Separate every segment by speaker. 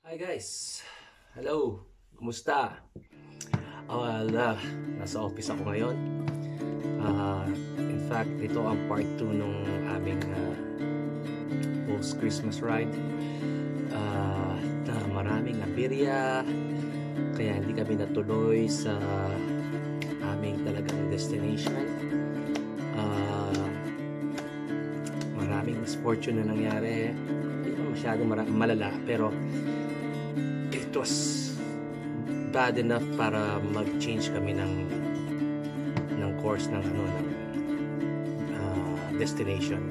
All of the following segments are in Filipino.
Speaker 1: Hi guys! Hello! Kumusta? Nasa office ako ngayon. In fact, ito ang part 2 nung aming post-Christmas ride. Na maraming aberya, kaya hindi kami natuloy sa aming talagang destination. Maraming misfortune na nangyari. Hindi naman masyadong malala, pero it was bad enough para mag-change kami ng course ng destination.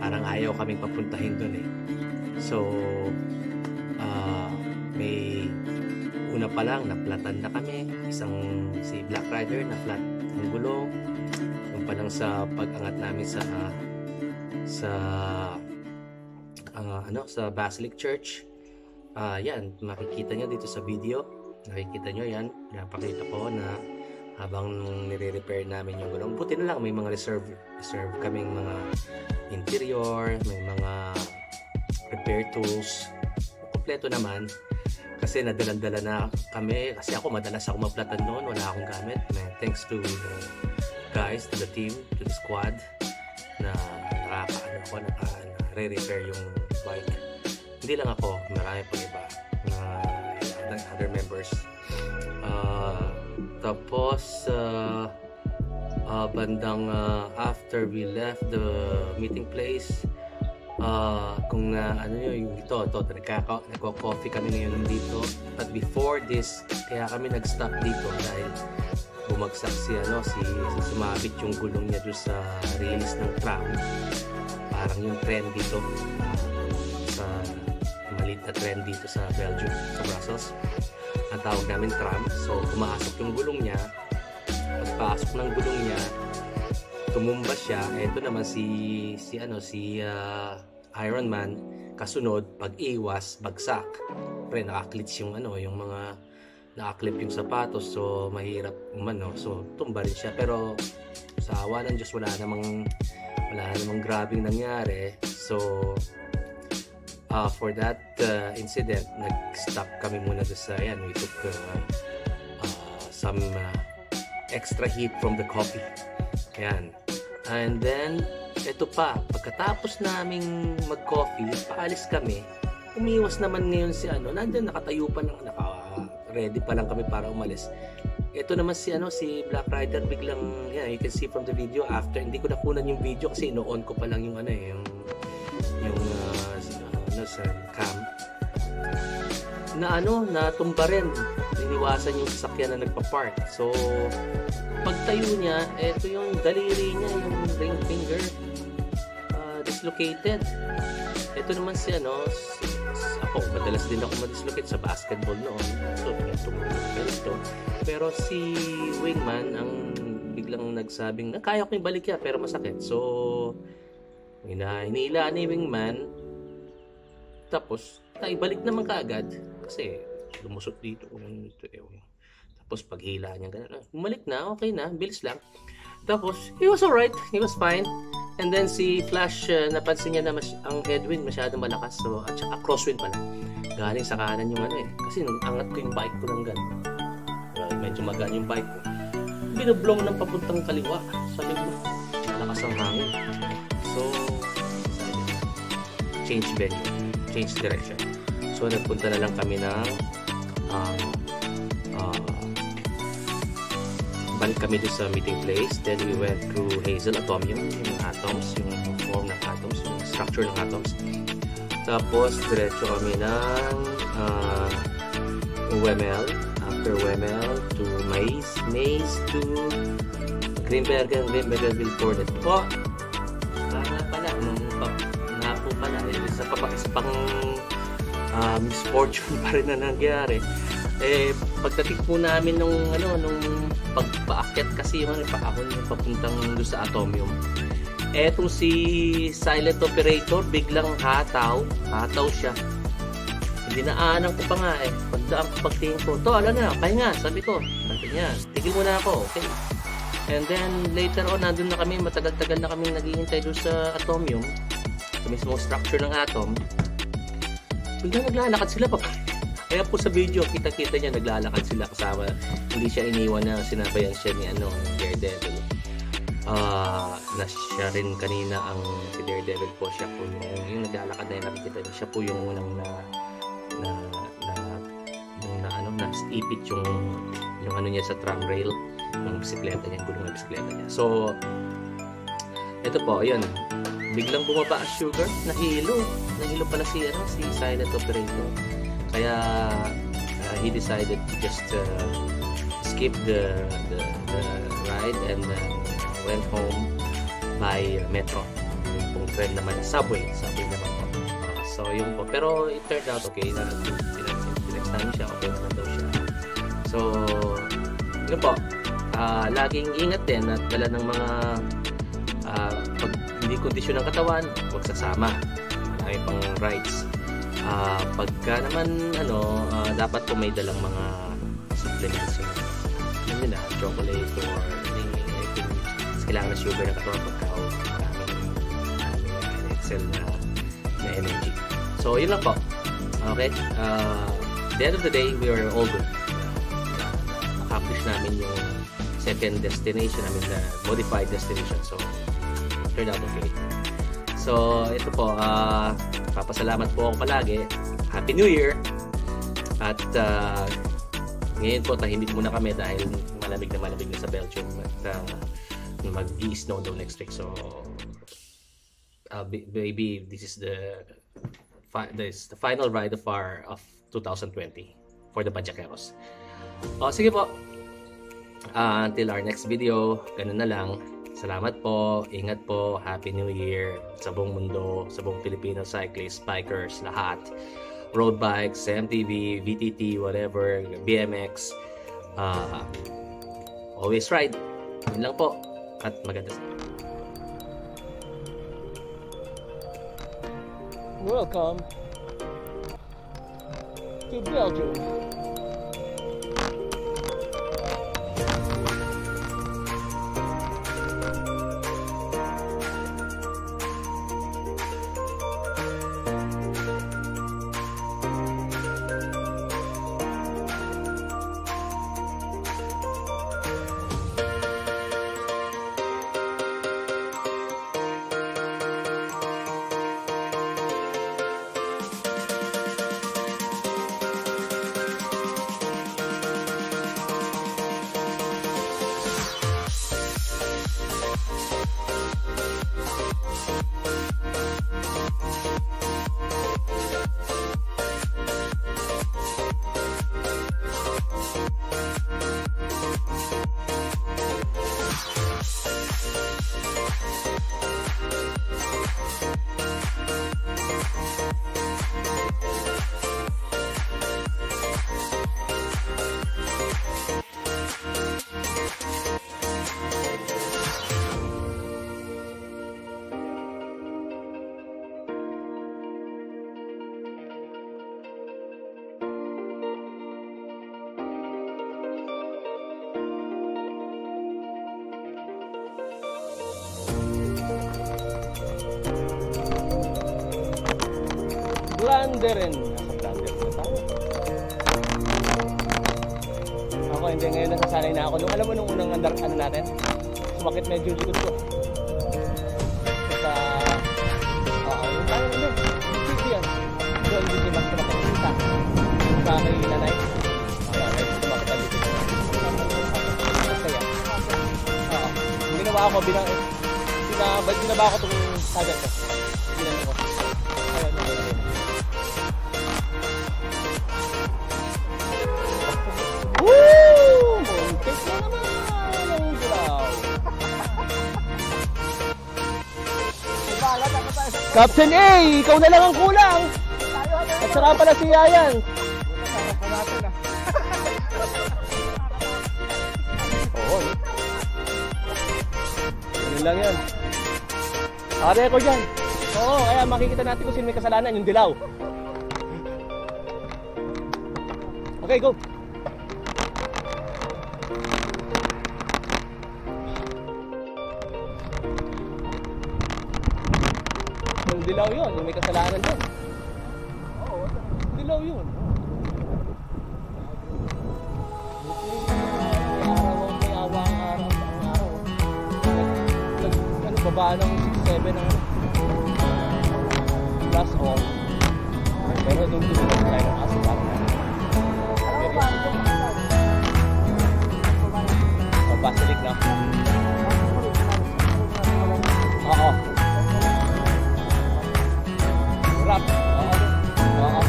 Speaker 1: Parang ayaw kaming papuntahin doon eh. So may una pa lang naplatan na kami, si Black Rider na flat ang gulong. Yung pa lang sa pag-angat namin sa Basilic Church. Yan, makikita nyo dito sa video. Nakikita nyo yan. Napakita ko na habang nire-repair namin yung gulong. Buti na lang may mga reserve kaming mga interior, may mga repair tools. Kompleto naman. Kasi nadalandala na kami. Kasi ako madalas ako maplatan noon. Wala akong gamit. Thanks to the guys, to the team, to the squad na nare-repair yung bike. Hindi lang ako, marami pang iba na other members. Tapos bandang after we left the meeting place, kung yung ito nagko-coffee kami ngayon dito. But before this, kaya kami nag-stop dito dahil bumagsak sumabit yung gulong niya doon sa release ng tram. Parang yung trend dito sa maliit na trend dito sa Belgium, sa Brussels, ang tawag namin tram. So pumasok yung gulong niya. Pagpasok ng gulong niya, tumumba siya. Ito naman si Iron Man, kasunod pag-iwas, bagsak. Pre, nakaklits yung mga nakaklip yung sapatos, so mahirap so tumba rin siya. Pero sa awa ng Diyos, wala namang grabing nangyari. So for that incident, nag-stop kami muna sa we took some extra heat from the coffee. Ayan. And then ito pa, pagkatapos naming mag-coffee, paalis kami. Umiwas naman ngayon nandun nakatayo pa lang, ready pa lang kami para umalis. Ito naman si Black Rider, biglang you can see from the video after. Hindi ko nakunan yung video kasi ino-on ko pa lang yung sa cam na tumba rin. Iniwasan yung sasakyan na nagpa-park. So pagtayo niya, ito yung daliri niya, yung ring finger dislocated. Ito naman ako, madalas din ako ma-dislocate sa basketball noon. So pero si Wingman ang biglang nagsabing na kaya ko yung balik yan pero masakit. So hinila ni Wingman, tapos ibalik naman kaagad kasi lumusot dito. Tapos paghila niya ganun, bumalik na, okay na, bilis lang. Tapos he was alright, he was fine. And then si Flash, napansin niya na ang headwind masyadong malakas, so at saka crosswind pala, galing sa kanan yung kasi nung angat ko yung bike ko ng gano'n, medyo magaan yung bike ko, binoblong ng papuntang kaliwa. Sabi ko, lakas ang hangin. So change venue, change direction. So nagpunta na lang kami ng balik kami doon sa meeting place. Then we went through Hazel Atomium, yung atoms, yung form ng atoms, yung structure ng atoms. Tapos diretso kami ng Wemel. After Wemel to Maze to Grimbergen Vilfort. Ito po pala nga po pala isa pang misfortune pa rin na nangyari. Pagdating po namin nung pagpaakyat kasi yung paahon yung papuntang doon sa Atomium, etong si silent operator biglang hataw siya. Dinaanan ko pa nga pagtingin ko, ala na, pahinga, sabi niya, tigil muna ako, okay. And then later on, nandun na kami, matagal-tagal na kami naghihintay doon sa Atomium, sa mismong structure ng atom. Biglang naglalakad sila pa Kaya po sa video, kita-kita niya naglalakad sila kasama. Hindi siya iniwan na sinabayan siya ni Daredevil. Na siya rin kanina ang si Daredevil po, siya po yung naglalakad na nakikita niya. Siya po yung unang na ipit yung ano niya sa tram rail ng bisikleta niya, gulong ng bisikleta niya. So ito po, ayun, biglang bumaba ang Sugar, nahilo pala si silent operator. Kaya he decided to just skip the ride and went home by metro. Yung pong trend naman, subway naman po. So yun po, pero it turned out okay na next time siya, okay naman daw siya. So yun po, laging ingat din at dala ng mga pag hindi kondisyon ng katawan, huwag sasama. Marami pang rides. Pagka naman dapat po may dalang mga supplements yun nila, chocolate or anything kailangan na sugar na katawan pagka maraming excel na energy. So yun lang po. Okay, at the end of the day, we are all good. Accomplish namin yung second destination, the modified destination. So turned out okay. So ito po, papasalamat po ako palagi. Happy New Year. At ngayon po tahimik muna kami dahil malamig na sa Belgium at mag-i-snow daw next week. So maybe this is the final ride of 2020 for the Badyakeros. Sige po, until our next video, ganun na lang. Salamat po, ingat po, Happy New Year sa buong mundo, sa buong Filipino cyclists, bikers, lahat. Road bikes, MTV, VTT, whatever, BMX. Always ride. Yun lang po. At maganda sa
Speaker 2: Welcome to Belgium. Blanderen. Nasa Blanderen na tayo. Ako hindi, ngayon nasasanay na ako. Alam mo nung unang ano natin, sumakit medyo yung likod ko. Yung tayo na doon. Hindi yan. Doon din yung makakita. Sa kay nanay. Medyo sumakit ang likod ko. Masaya. Yung ginawa ko, binaba ko itong sagat ko. Ginano ko. Woo! Muntik na naman ang dilaw. Captain A, ikaw na lang ang kulang. At saka pala si Yayan. Oo. Ganun lang yan. Are ko dyan. Oo, kaya makikita natin kung sino may kasalanan, yung dilaw. Okay, go. Yung dilaw yun, yung may kasalanan dyan. Oo, dilaw yun. ng 6-7 ang plus all. Pero doon dumilag tayo ng kasi parang Basilik na. Oo. Rap. Oo.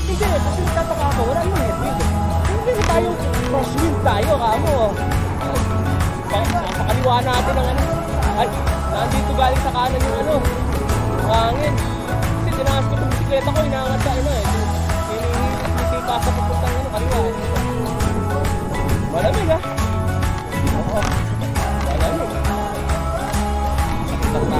Speaker 2: Hindi, kasi tataka ako. Wala yung headwind. Hindi tayo crosswind tayo, kamo. Pakaliwa natin ang ano. Ay, nandito galing sa kanan yung ano. Hangin. Kasi tinakas ko yung bisikleta ko, inaangat sa ano eh. Hindi pa sa pupuntang ano, kaliwa eh. Malamig ah. Oo. Malamig. Sakit lang na.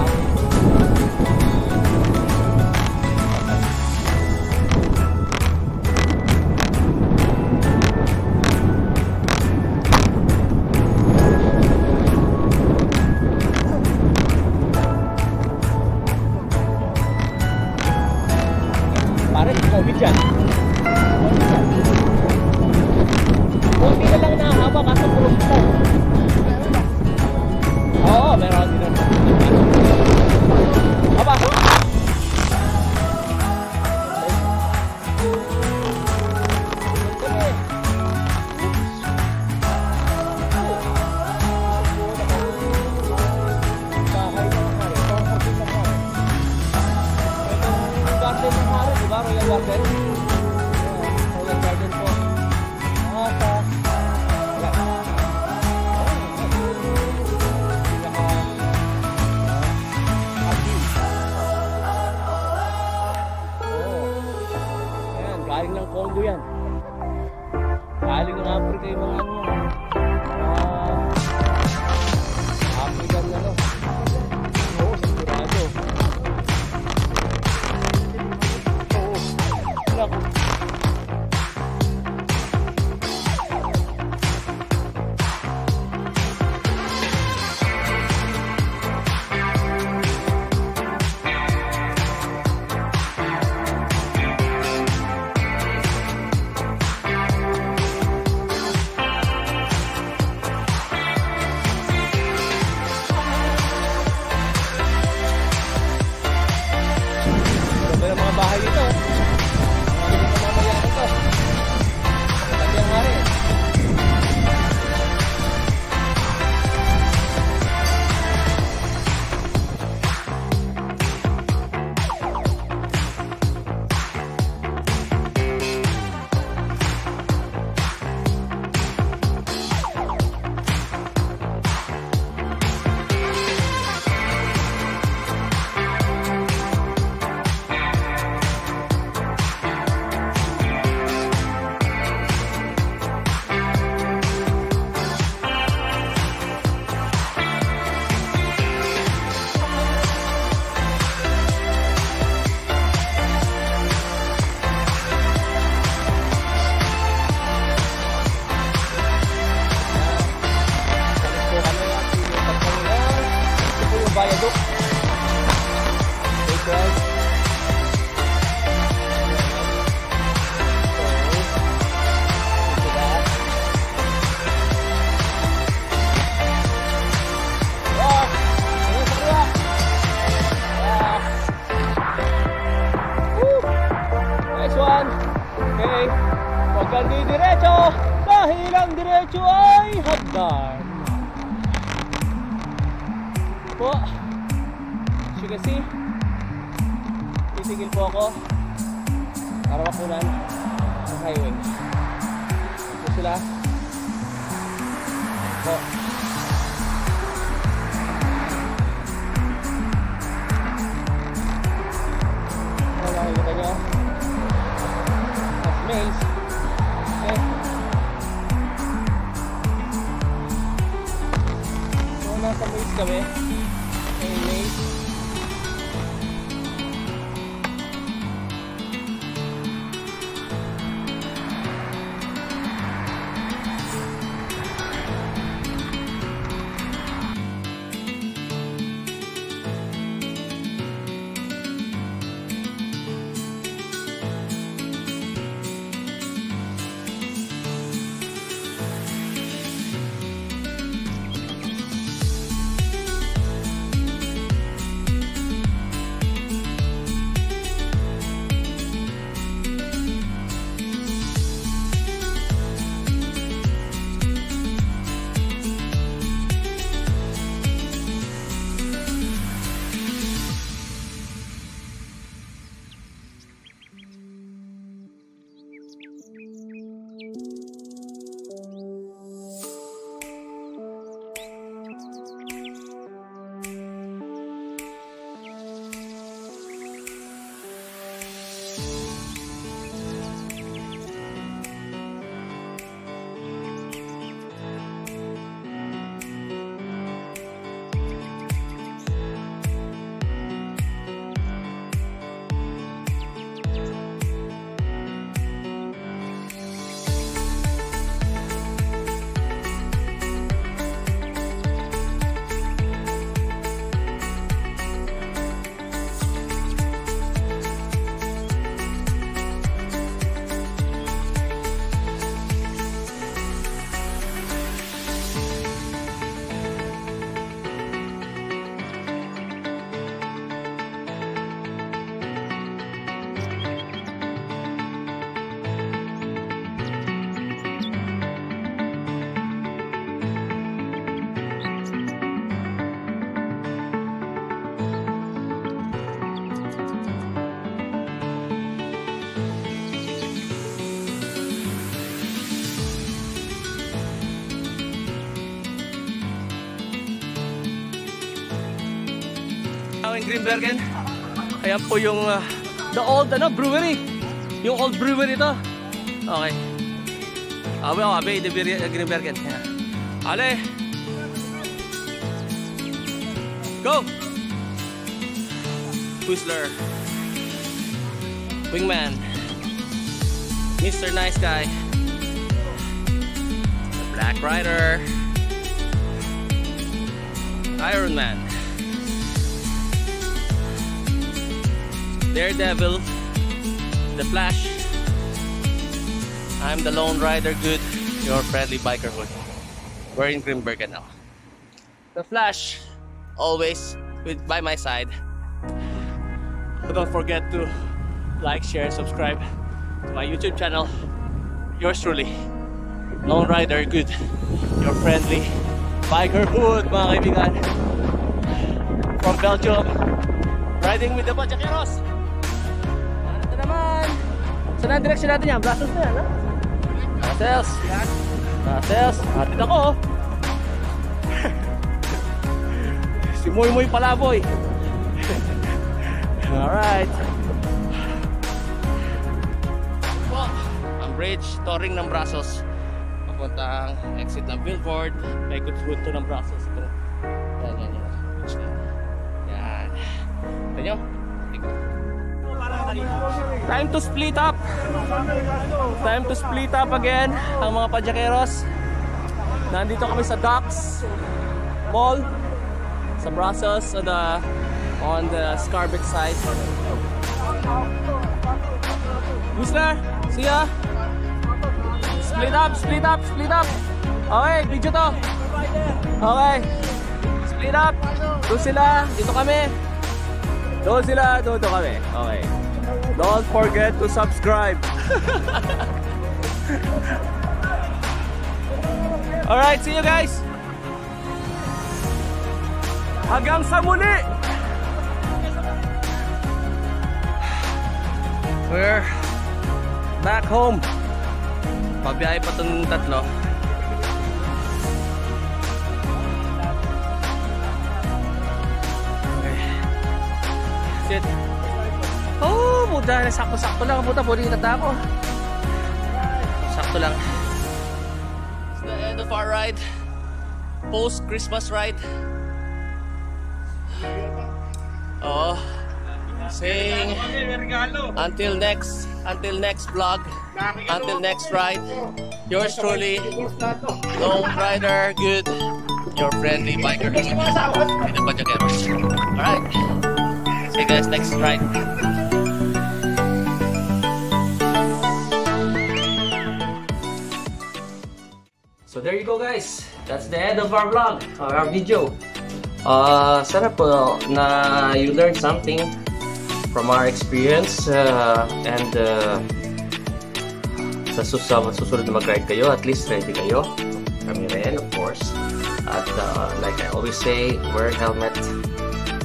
Speaker 2: Parang COVID yan. Kunti na lang nahaba kasi puro kita. Oo, meron din naman. Aba! Garden ng hari, diba? Royal Garden? Royal Garden po. Galing ng Congo yan. Galing ng Africa yung mga ano. African ano. Oo, sigurado. Oo. Naku. Mga bahay dito. Mga mamaya ito. Tabi ang hari. Viaduct. Take right. Nice one. Okay. Huwag kang didiretso dahil ang diretso ay hagdan. Po, as you can see, titigil po ako para makunan ng highway. Ito sila po. Ano nakikita nyo? That's maze. Okay. So nasa maze kami. Maze. in Grimbergen. Ayan po yung the old brewery. Yung old brewery ito. Okay. Abe de Grimbergen. Ale. Go. Whistler. Wingman. Mr. Nice Guy. The Black Rider. Iron Man. Daredevil. The Flash. I'm the Lone Rider Good, your friendly biker hood. We're in Grimbergen now. The Flash, always by my side. But don't forget to like, share, subscribe to my YouTube channel. Yours truly, Lone Rider Good, your friendly biker hood, mga kaibigan. From Belgium, riding with the Pajakeros. Ito naman. Saan ang direction natin yan? Brussels na yan, ha? Brussels. Hatid ako. Si Moy Palaboy. Alright. Ang bridge, touring ng Brussels. Papuntang exit ng Billboard. May good route to ng Brussels. Yan. Yan. Ito nyo? Time to split up. Time to split up again. Ang mga Pajakeros. Nandito kami sa Docks Mall sa Brussels on the Scarbeck side. Whistler, see ya. Split up. Okay, video to. Okay. Split up. Doon sila, dito kami. Doon sila, dito kami. Okay. Don't forget to subscribe. Alright, see you guys. Hanggang sa muli. We're back home. Pabiyahe pa itong tatlo. Okay. That's it. Oh, buda, sakto-sakto lang. Buta, pwede itata ako. Sakto lang. It's the end of our ride. Post-Christmas ride. Oh, saying until next vlog, until next ride. Yours truly, Lone Rider Good, your friendly biker. Alright, see you guys next ride. So there you go, guys. That's the end of our vlog, our video. Sana po na you learned something from our experience and sa susunod na mag-ride kayo, at least ready kayo. Kami rin, of course. At like I always say, wear helmet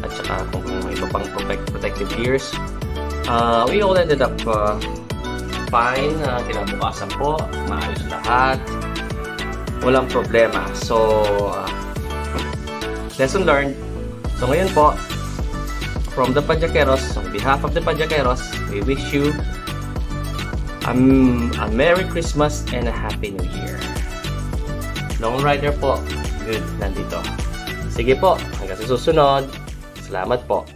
Speaker 2: at saka kung may iba pang protective gears. We all ended up fine. Kinabukasan po, maayos lahat. Walang problema. So, lesson learned. So ngayon po, from the Pajakeros, on behalf of the Pajakeros, we wish you a Merry Christmas and a Happy New Year. Lone Rider po, good, nandito. Sige po, hanggang sa susunod. Salamat po.